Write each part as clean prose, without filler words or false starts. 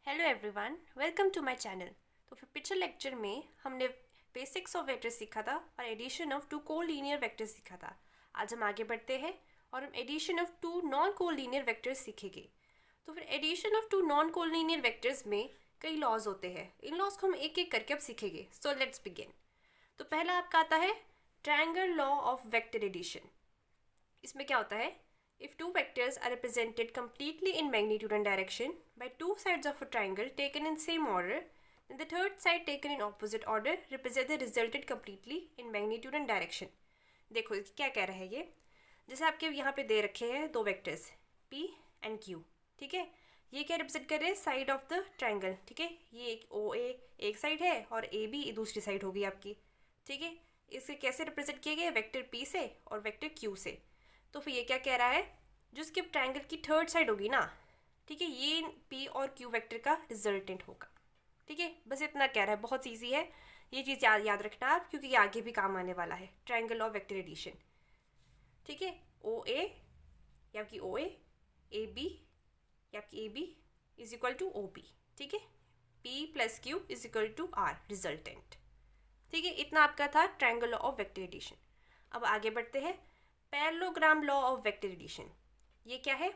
Hello everyone, welcome to my channel. तो फिर पिछले लेक्चर में हमने बेसिक्स ऑफ वेक्टर्स सीखा था और addition of two collinear vectors सीखा था। आज हम आगे बढ़ते हैं और हम addition of two non collinear vectors सीखेंगे। तो फिर addition of two non collinear vectors में कई लॉज होते हैं। इन लॉज को हम एक एक करके अब सीखेंगे। So let's begin. तो पहला आपका आता है triangle law of vector addition. इसमें क्या होता है? If two vectors are represented completely in magnitude and direction by two sides of a triangle taken in same order, then the third side taken in opposite order represent the resulted completely in magnitude and direction. देखो क्या कह रहा है ये। जैसे आपके यहाँ पे दे रखे हैं दो वेक्टर्स P एंड Q, ठीक है। ये क्या रिप्रेजेंट कर रहे हैं? साइड ऑफ द ट्राइंगल, ठीक है। ये एक OA एक साइड है और AB दूसरी साइड होगी आपकी, ठीक है। इसे कैसे रिप्रेजेंट किए गए? वेक्टर P से और वेक्टर Q से। तो फिर ये क्या कह रहा है? जो इसके ट्रायंगल की थर्ड साइड होगी ना, ठीक है, ये P और Q वेक्टर का रिजल्टेंट होगा, ठीक है। बस इतना कह रहा है, बहुत ईजी है। ये चीज़ याद रखना आप, क्योंकि ये आगे भी काम आने वाला है। ट्रायंगल ऑफ वेक्टर एडिशन, ठीक है। OA या आपकी OA, AB या आपकी AB is equal to OB, ठीक है। P plus Q is equal to R resultant, ठीक है। इतना आपका था ट्रायंगल ऑफ वेक्टर एडिशन। अब आगे बढ़ते हैं। Parallelogram law of vector addition, ये क्या है?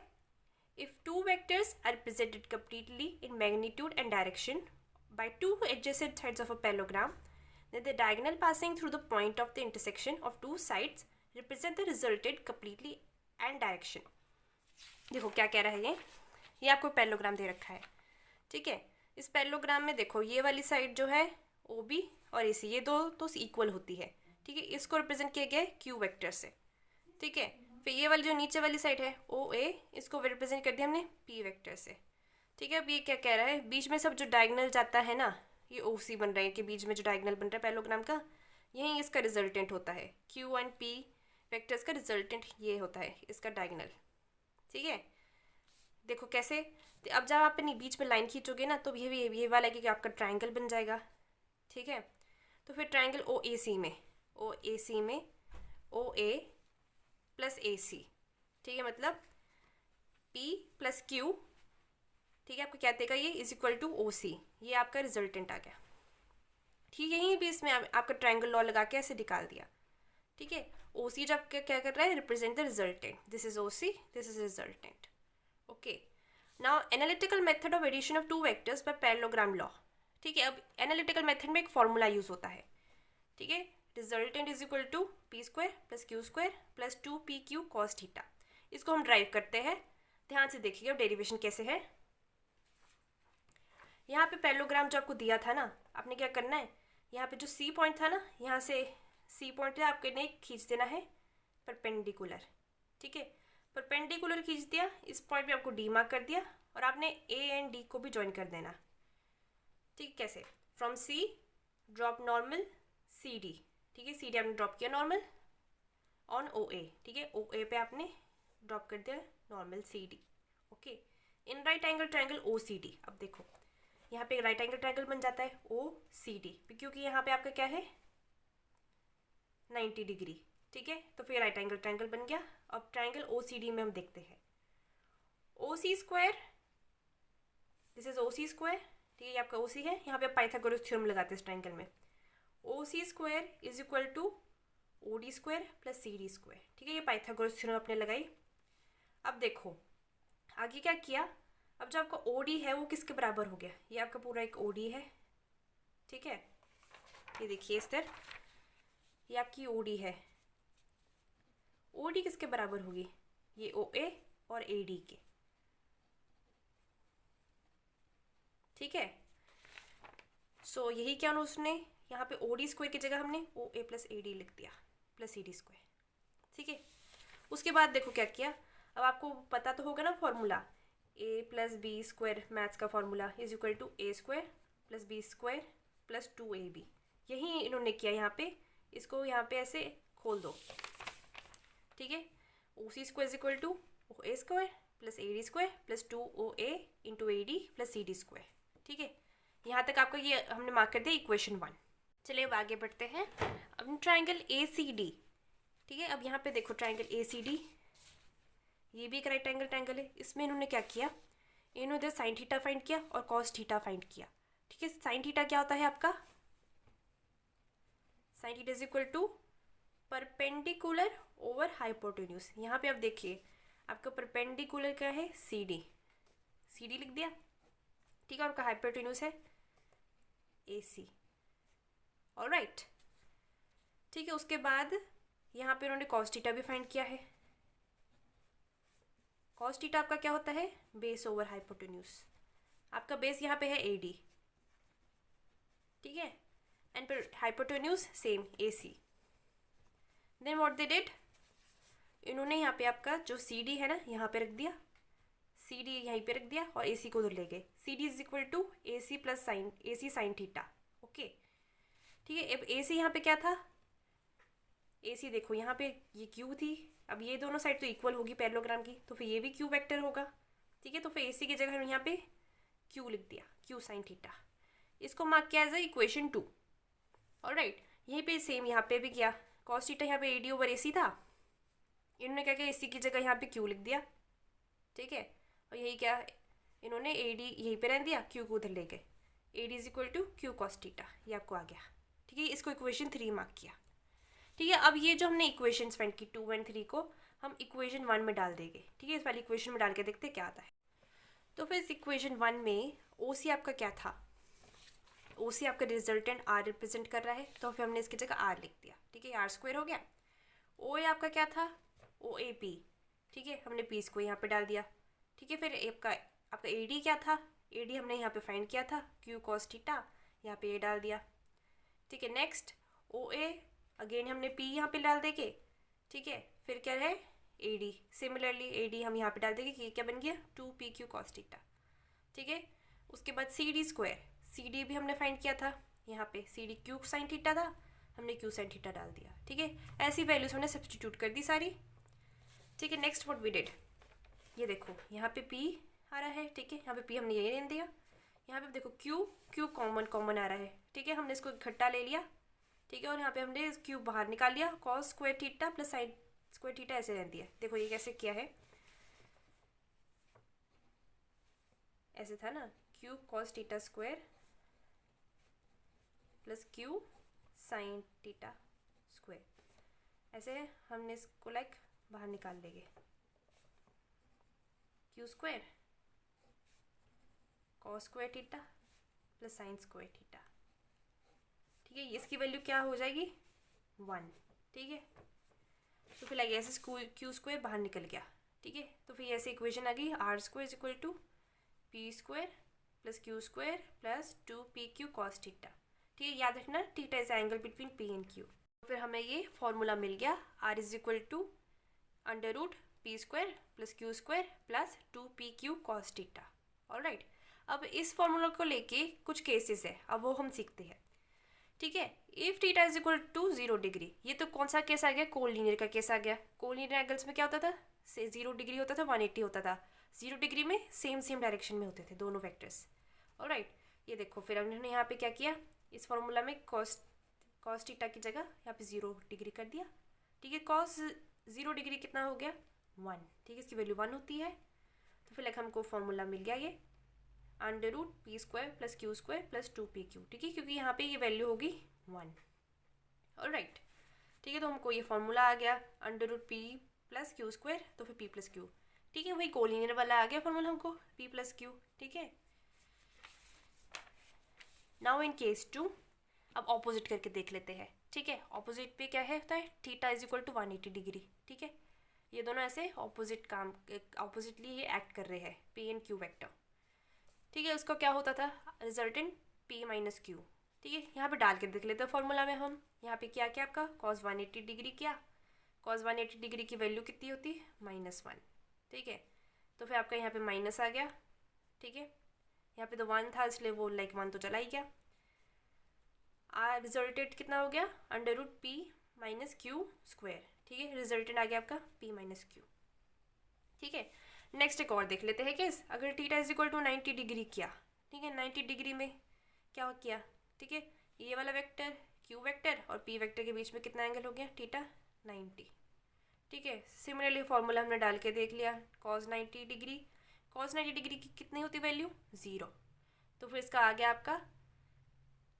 If two vectors are represented completely in magnitude and direction by two adjacent sides of a parallelogram, then the diagonal passing through the point of the intersection of two sides represent the resulted completely and direction. देखो क्या कह रहा है ये आपको parallelogram दे रखा है, ठीक है। इस पैरेललोग्राम में देखो ये वाली साइड जो है OB और AC, ये दो तो इक्वल होती है, ठीक है। इसको रिप्रेजेंट किया गया है Q वेक्टर से, ठीक है। फिर ये वाली जो नीचे वाली साइड है OA, इसको रिप्रेजेंट कर दिया हमने P वेक्टर से, ठीक है। अब ये क्या कह रहा है? बीच में सब जो डायगोनल जाता है ना, ये OC बन रहा है कि बीच में जो डायगोनल बन रहा है पैरेललोग्राम का, यही इसका रिजल्टेंट होता है। Q एंड P वेक्टर्स का रिजल्टेंट ये होता है, इसका डायगोनल, ठीक है। देखो कैसे, अब जब आप अपनी बीच में लाइन खींचोगे ना, तो ये वाला कि आपका ट्राइंगल बन जाएगा, ठीक है। तो फिर ट्राइंगल OAC में OA प्लस AC, ठीक है, मतलब P प्लस Q, ठीक है, आपको क्या देगा? ये इज इक्वल टू OC, ये आपका रिजल्टेंट आ गया, ठीक है। यहीं भी इसमें आपका ट्रायंगल लॉ लगा के ऐसे निकाल दिया, ठीक है। OC जब क्या कर रहा है? Represent the resultant. This is OC, this is resultant, okay. Now analytical method of addition of two vectors by parallelogram law, ठीक है। अब एनालिटिकल मेथड में एक फॉर्मूला यूज होता है, ठीक है। Resultant is equal to P square plus Q square plus 2PQ cos theta. इसको हम ड्राइव करते हैं। ध्यान से देखिएगा डेरिवेशन कैसे है। यहाँ पे पैरेललोग्राम जो आपको दिया था ना, आपने क्या करना है? यहाँ पे जो C पॉइंट था ना, यहाँ से C पॉइंट है, आपके ने खींच देना है परपेंडिकुलर, ठीक है। परपेंडिकुलर खींच दिया, इस पॉइंट पे आपको D मार्क कर दिया और आपने A एंड D को भी ज्वाइन कर देना, ठीक। कैसे? From C drop normal CD, ठीक है। CD आपने ड्रॉप किया नॉर्मल ऑन OA, ठीक है। OA पे आपने ड्रॉप कर दिया normal CD, okay. In right angle triangle OCD, अब देखो यहाँ पे राइट एंगल ट्रायंगल बन जाता है OCD, क्योंकि यहाँ पे आपका क्या है? 90 डिग्री, ठीक है। तो फिर राइट एंगल ट्रायंगल बन गया। अब ट्रायंगल OCD में हम देखते हैं OC square, this is OC square, ठीक है। ये आपका OC है। यहाँ पे आप पाइथागोरस थ्योरम लगाते हैं इस ट्रायंगल में। OC square is equal to OD square plus CD square, ठीक है। ये पाइथागोरस थ्योरम आपने लगाई। अब देखो आगे क्या किया। अब जो आपका OD है वो किसके बराबर हो गया? ये आपका पूरा एक OD है, ठीक है। ये देखिए इस तरह, ये आपकी OD है। OD किसके बराबर होगी? ये OA और AD के, ठीक है। सो यही क्या उसने यहाँ पे OD स्क्वायर की जगह हमने OA प्लस AD लिख दिया प्लस CD स्क्वायर, ठीक है। उसके बाद देखो क्या किया। अब आपको पता तो होगा ना formula, A plus B square, maths का formula, is equal to A square plus B square plus 2AB। यही इन्होंने किया यहाँ पे। इसको यहाँ पे ऐसे खोल दो, ठीक है। OC square is equal to OA square plus AD square plus 2OA into AD plus CD square, ठीक है। यहाँ तक आपका ये हमने मार्क कर दिया इक्वेशन 1। चलिए अब आगे बढ़ते हैं। अब ट्रायंगल ACD, ठीक है। अब यहाँ पे देखो ट्रायंगल ACD, ये भी एक राइट एंगल ट्रायंगल है। इसमें इन्होंने क्या किया? इन्होंने इधर साइन थीटा फाइंड किया और कॉस थीटा फाइंड किया। ठीक है, साइन थीटा क्या होता है आपका, sine theta is equal to perpendicular over hypotenuse. यहाँ पे आप देखिए आपका परपेंडिकुलर क्या है, सी डी, सी डी लिख दिया। ठीक है, और आपका हाइपोटेन्यूज है ए सी। ऑलराइट, ठीक है, उसके बाद यहाँ पे उन्होंने कॉस थीटा भी फाइंड किया है। कॉस थीटा आपका क्या होता है, बेस ओवर हाइपोटेन्यूज। आपका बेस यहाँ पे है ए डी, ठीक है, एंड फिर hypotenuse same A C. Then what they did, इन्होंने यहाँ पे आपका जो सी डी है ना यहाँ पे रख दिया, सी डी यहीं पे रख दिया और ए सी को उधर ले गए। C D is equal to A C plus sine, A C sine theta. Okay, ठीक है, अब ए सी यहाँ पे क्या था, ए सी देखो यहाँ पे ये क्यू थी, अब ये दोनों साइड तो इक्वल होगी पैरेललोग्राम की, तो फिर ये भी क्यू वेक्टर होगा। ठीक है, तो फिर ए सी की जगह हम यहाँ पे क्यू लिख दिया, क्यू साइन थीटा। इसको मार्क किया एज इक्वेशन 2। ऑलराइट, यहीं पे सेम यहाँ पे भी किया, कॉस थीटा यहाँ पे ए डी ओवर ए सी था, इन्होंने क्या किया, ए सी की जगह यहाँ पे क्यू लिख दिया। ठीक है, और यही क्या, इन्होंने ए डी यहीं पे रहने दिया, क्यू को उधर ले गए। A D is equal to Q cos theta, ये आपको आ गया। ठीक है, इसको इक्वेशन 3 मार्क किया। ठीक है, अब ये जो हमने इक्वेशन फाइंड की 2 एंड 3 को हम इक्वेशन 1 में डाल देंगे। ठीक है, इस वाली इक्वेशन में डाल के देखते क्या आता है। तो फिर इस इक्वेशन 1 में ओ सी आपका क्या था, ओ सी आपका रिजल्टेंट आर रिप्रेजेंट कर रहा है, तो फिर हमने इसकी जगह आर लिख दिया। ठीक है, आर स्क्वायर हो गया। ओ ए आपका क्या था, ओ ए पी। ठीक है, हमने पी को यहाँ पे डाल दिया। ठीक है, फिर आपका ए डी क्या था, ए डी हमने यहाँ पे फाइंड किया था, क्यू कॉस थीटा, यहाँ पे ए डाल दिया। ठीक है, नेक्स्ट ओ ए, अगेन हमने पी यहाँ पे डाल देंगे। ठीक है, फिर क्या है A D, similarly A D हम यहाँ पे डाल देंगे कि क्या बन गया 2 PQ cos थीटा। ठीक है, उसके बाद C D square, C D भी हमने फाइंड किया था, यहाँ पे C D Q sine theta था, हमने क्यू साइन थीटा डाल दिया। ठीक है, ऐसी वैल्यूज हमने सब्सटीट्यूट कर दी सारी। ठीक है, नेक्स्ट व्हाट वी डिड, ये देखो यहाँ पे पी आ रहा है। ठीक है, यहाँ पे पी हमने ये लेने दिया, यहाँ पे देखो क्यू, क्यू कॉमन आ रहा है। ठीक है, हमने इसको इकट्ठा ले लिया। ठीक है, और यहाँ पे हमने क्यूब बाहर निकाल लिया, cos square theta plus sine square theta ऐसे रहती है। देखो ये कैसे किया है, ऐसे था ना, Q cos theta square plus Q sine theta square, ऐसे हमने इसको लाइक बाहर निकाल लेंगे, Q square cos square theta plus sine square theta. ठीक है, इसकी वैल्यू क्या हो जाएगी 1। ठीक है, तो फिर लगे ऐसे क्यू स्क्वायर बाहर निकल गया। ठीक है, तो फिर ऐसे इक्वेशन आ गई R square is equal to P square plus Q square plus 2PQ cos theta. ठीक है, याद रखना theta is angle between P and Q. फिर हमें ये फॉर्मूला मिल गया, R is equal to under root P square plus Q square plus 2PQ cos theta. Alright, अब इस फॉर्मूला को लेके कुछ केसेस है, अब वो हम सीखते हैं। ठीक है, if theta is equal to 0 degree, ये तो कौन सा केस आ गया, कोलिनियर का केस आ गया। कोलिनियर एंगल्स में क्या होता था, से 0 डिग्री होता था 180 होता था, 0 डिग्री में सेम डायरेक्शन में होते थे दोनों वेक्टर्स। ऑलराइट, ये देखो फिर हमने यहाँ पे क्या किया, इस फॉर्मूला में कॉस थीटा की जगह यहाँ पे 0 डिग्री कर दिया। ठीक है, कॉस 0 डिग्री कितना हो गया 1। ठीक है, इसकी वैल्यू 1 होती है। तो फिर लाइक हमको फॉर्मूला मिल गया ये under root P square plus Q square plus 2PQ। ठीक है, क्योंकि यहाँ पे ये वैल्यू होगी 1। ऑलराइट, ठीक है, तो हमको ये फॉर्मूला आ गया under root P plus Q square, तो फिर पी प्लस क्यू। ठीक है, वही कोलिनियर वाला आ गया फॉर्मूला हमको पी प्लस क्यू। ठीक है, नाउ इन केस 2 अब ऑपोजिट करके देख लेते हैं। ठीक है, ऑपोजिट पे क्या है होता है, theta is equal to 180 degree. ठीक है, ये दोनों ऐसे ऑपोजिटली ये एक्ट कर रहे हैं, पी एंड क्यू वेक्टर। ठीक है, उसका क्या होता था, रिजल्टेंट पी माइनस क्यू। ठीक है, यहाँ पे डाल के देख लेते हैं फॉर्मूला में हम, यहाँ पे क्या क्या आपका कॉस 180 डिग्री किया, कॉस 180 डिग्री की वैल्यू कितनी होती है -1। ठीक है, तो फिर आपका यहाँ पे माइनस आ गया। ठीक है, यहाँ पे तो 1 था इसलिए वो लाइक 1 तो चला ही गया। रिजल्टेंट कितना हो गया under root P minus Q square. ठीक है, रिजल्टेंट आ गया आपका पी माइनस क्यू। ठीक है, नेक्स्ट एक और देख लेते हैं केस, अगर theta is equal to 90 degree किया। ठीक है, 90 डिग्री में क्या किया, ठीक है, ये वाला वेक्टर क्यू वेक्टर और पी वेक्टर के बीच में कितना एंगल हो गया थीटा 90। ठीक है, सिमिलरली फॉर्मूला हमने डाल के देख लिया, कॉस 90 डिग्री cos 90 डिग्री की कितनी होती वैल्यू 0। तो फिर इसका आ गया आपका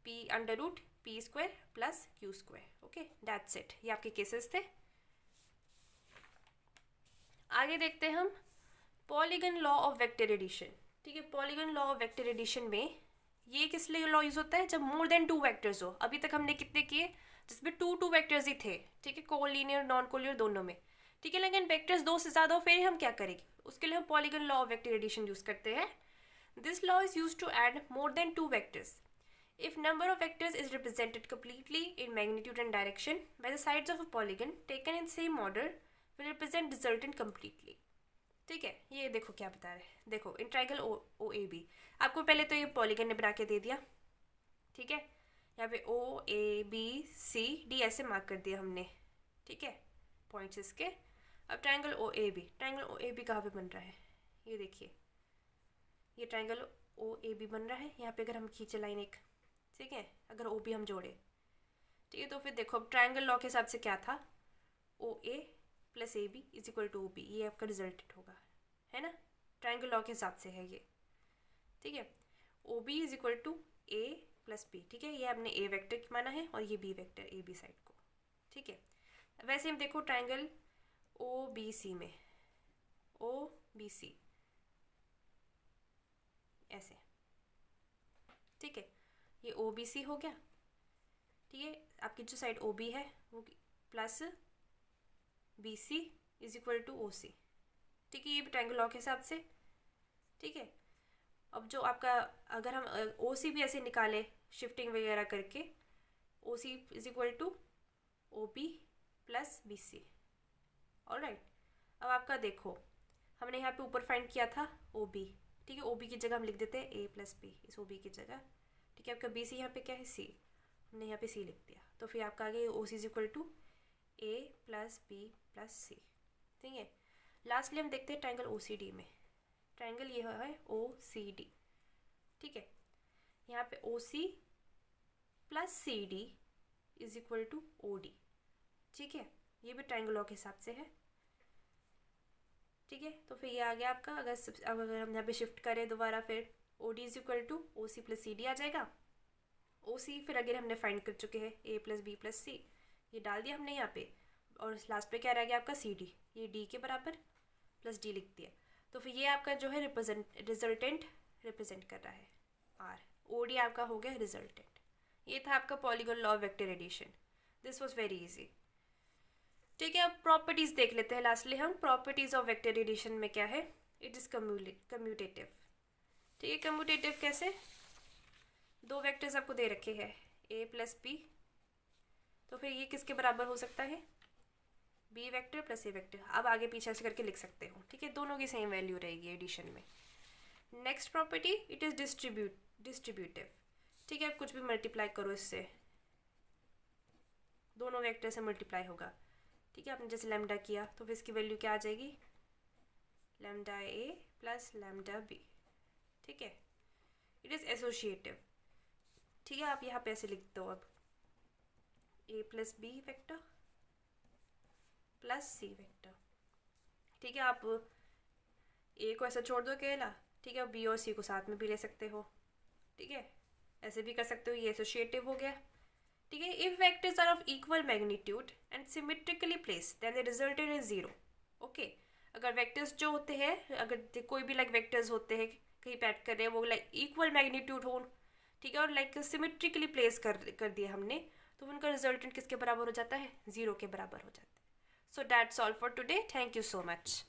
p under root P square plus Q square. Okay, that's it. ये आपके केसेस थे। आगे देखते हैं हम polygon law of vector addition. ठीक है, polygon law of vector addition में ये किस लिए लॉ यूज होता है, जब मोर देन 2 वेक्टर्स हो। अभी तक हमने कितने किए, जिसमें 2 वेक्टर्स ही थे। ठीक है, कोलिनियर नॉन कोलिनियर दोनों में। ठीक है, लेकिन वेक्टर्स 2 से ज़्यादा हो फिर हम क्या करेंगे, उसके लिए हम polygon law of vector addition use करते हैं। This law is use to add more than 2 vectors if number of vectors is represented completely in magnitude and direction by the sides of a polygon taken in same order will represent resultant completely। ठीक है, ये देखो क्या बता रहे हैं। देखो in triangle O A B, आपको पहले तो ये पॉलीगन ने बना के दे दिया। ठीक है, यहाँ पे O A B C D ऐसे मार्क कर दिया हमने। ठीक है, पॉइंट्स इसके। अब triangle O A B, triangle O A B कहाँ पे बन रहा है, ये देखिए, ये ट्राइंगल ओ ए बी बन रहा है। यहाँ पे अगर हम खींचे लाइन एक, ठीक है, अगर ओ बी हम जोड़े, ठीक है, तो फिर देखो अब ट्राइंगल लॉ के हिसाब से क्या था, O A plus A B is equal to O B, ये आपका रिजल्टेंट होगा, है ना। ट्राइंगल लॉ के हिसाब से है ये। ठीक है, O B is equal to A plus B. ठीक है, ये हमने ए वेक्टर माना है और ये B vector A B side को। ठीक है, वैसे हम देखो ट्राइंगल ओ बी सी में, ओ बी सी ऐसे। ठीक है, ये ओ बी सी हो गया। ठीक है, आपकी जो साइड ओ बी है वो plus B C is equal to O C. ठीक है, ये भी ट्राइंगल लॉ के हिसाब से। ठीक है, अब जो आपका अगर हम ओ सी भी ऐसे निकाले शिफ्टिंग वगैरह करके, O C is equal to O B plus B C. Alright, अब आपका देखो हमने यहाँ पे ऊपर फाइंड किया था ओ बी। ठीक है, ओ बी की जगह हम लिख देते हैं ए प्लस बी इस ओ बी की जगह। ठीक है, आपका बी सी यहाँ पे क्या है सी, हमने यहाँ पे सी लिख दिया। तो फिर आपका आगे O C is equal to A plus B plus C. ठीक है, लास्टली हम देखते हैं ट्राइंगल ओ सी डी में। ट्राइंगल ये है ओ सी डी। ठीक है, यहाँ पे O C plus C D is equal to O D. ठीक है, ये भी ट्राइंगल लॉ के हिसाब से है। ठीक है, तो फिर ये आ गया आपका, अगर हम यहाँ पे शिफ्ट करें दोबारा, फिर O D is equal to O C plus C D आ जाएगा। ओ सी फिर अगर हमने फाइंड कर चुके हैं ए प्लस बी प्लस सी, ये डाल दिया हमने यहाँ पे, और लास्ट पे क्या रह गया आपका सी डी, ये डी के बराबर प्लस डी लिख दिया। तो फिर ये आपका जो है रिजल्टेंट रिप्रेजेंट कर रहा है आर। ओ डी आपका हो गया रिजल्टेंट। ये था आपका polygon law of vector addition. This was very easy. ठीक है, अब प्रॉपर्टीज देख लेते हैं लास्टली हम। प्रॉपर्टीज ऑफ वेक्टर एडिशन में क्या है, इट इज कम्यूटेटिव। ठीक है, कम्यूटेटिव कैसे, 2 वेक्टर्स आपको दे रखे हैं ए प्लस बी, तो फिर ये किसके बराबर हो सकता है, बी वेक्टर प्लस ए वेक्टर। अब आगे पीछे ऐसे करके लिख सकते हो। ठीक है, दोनों की सेम वैल्यू रहेगी एडिशन में। Next property, it is distributive. ठीक है, आप कुछ भी मल्टीप्लाई करो इससे, दोनों वेक्टर से मल्टीप्लाई होगा। ठीक है, आपने जैसे लैम्डा किया तो फिर इसकी वैल्यू क्या आ जाएगी, लैम्डा ए प्लस लैम्डा बी। ठीक है, इट इज़ एसोसिएटिव। ठीक है, आप यहाँ पे ऐसे लिख दो, अब ए plus B vector plus C vector. ठीक है, आप ए को ऐसा छोड़ दो अकेला। ठीक है, बी और सी को साथ में भी ले सकते हो। ठीक है, ऐसे भी कर सकते हो, ये एसोसिएटिव हो गया। ठीक है, if vectors are of equal magnitude and symmetrically place then the resultant is 0। Okay, अगर वेक्टर्स जो होते हैं, अगर कोई भी लाइक वेक्टर्स होते हैं कहीं पे ऐड कर रहे हैं, वो लाइक इक्वल मैग्नीट्यूड हो, ठीक है, और लाइक सिमेट्रिकली प्लेस कर दिया हमने, तो उनका रिजल्टेंट किसके बराबर हो जाता है, 0 के बराबर हो जाता है। So that's all for today. Thank you so much.